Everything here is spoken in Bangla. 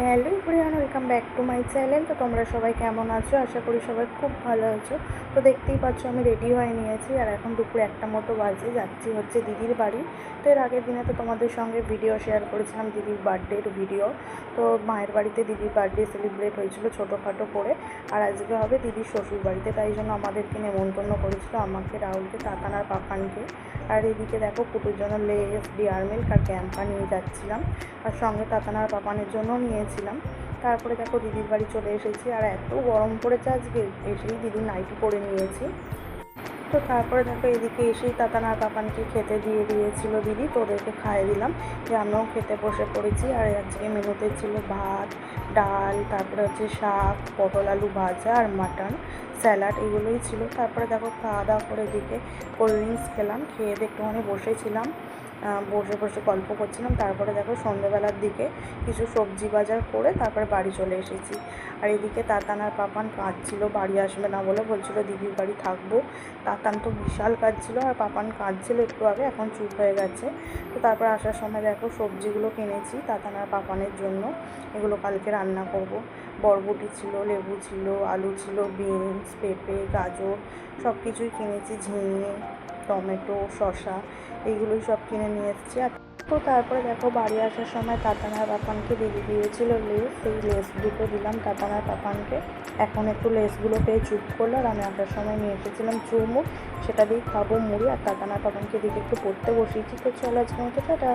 Hello everyone, welcome back to my channel. তো তোমরা সবাই কেমন আছো? আশা করি সবাই খুব ভালো আছো। তো দেখতেই পাচ্ছ আমি রেডি হয়ে নিয়েছি আর এখন দুপুর 1টা মতো বাজে। যাচ্ছি হচ্ছে দিদির বাড়ি। তো এর আগের দিনে তো তোমাদের সঙ্গে ভিডিও শেয়ার করেছিলাম দিদির বার্থডের ভিডিও। তো মায়ের বাড়িতে দিদির বার্থডে সেলিব্রেট হয়েছিল ছোটোখাটো করে, আর আজকে হবে দিদির শ্বশুর বাড়িতে। তাই জন্য আমাদেরকে নেমন্তন্ন করেছিল, আমাকে, রাহুলকে, তাতান আর পাপানকে। আর এদিকে দেখো কুটুর জন্য লেস, ডিয়ার মিল্ক আর ক্যাম্পা নিয়ে যাচ্ছিলাম, আর সঙ্গে তাতান আর পাপানের জন্য নিয়েছিলাম। তারপরে দেখো দিদির বাড়ি চলে এসেছি, আর এত গরম পড়েছে আজকে, এসেই দিদির নাইটি পরে নিয়েছি। তো তারপরে দেখো এদিকে এসেই তাতান আর পাপানকে খেতে দিয়ে দিয়েছিল দিদি, তো ওদেরকে খাইয়ে দিলাম, যে আমরাও খেতে বসে পড়েছি। আর আজকে মেনুতে ছিল ভাত, ডাল, তারপরে হচ্ছে শাক, পটল আলু ভাজা আর মাটন, স্যালাড, এগুলোই ছিল। তারপরে দেখো খাওয়া দাওয়া করে এদিকে কোল্ড ড্রিঙ্কস খেলাম, খেয়ে একটুখানি বসেছিলাম, বসে বসে গল্প করছিলাম। তারপরে দেখো সন্ধ্যেবেলার দিকে কিছু সবজি বাজার করে তারপরে বাড়ি চলে এসেছি। আর এদিকে তাতান আর পাপান কাঁদছিল, বাড়ি আসবে না বলে, বলছিল দিদির বাড়ি থাকবো। তাতান তো বিশাল কাঁদছিল আর পাপান কাঁদছিল একটু আগে, এখন চুপ হয়ে গেছে। তো তারপর আসার সময় দেখো সবজিগুলো কিনেছি তাতান আর পাপানের জন্য, এগুলো কালকে রান্না করব। বরবটি ছিল, লেবু ছিল, আলু ছিল, বিনস, পেঁপে, গাজর সব কিছুই কিনেছি, ঝিঙে, টমেটো, শসা, এইগুলোই সব কিনে নিয়ে এসেছি। আর তো তারপরে দেখো বাড়ি আসার সময় তাতান আর পাপানকে দিদি দিয়েছিল লেস, সেই লেস দুটো দিলাম তাতান আর পাপানকে। এখন একটু লেসগুলো পেয়ে চুপ করলো, আর আমি আসার সময় নিয়ে এসেছিলাম চুরমুর, সেটা দিয়েই খাবো মুড়ি। আর তাতান আর পাপানকে দিকে একটু পড়তে বসিয়েছি। তো চলো আজকের মতো টাটা।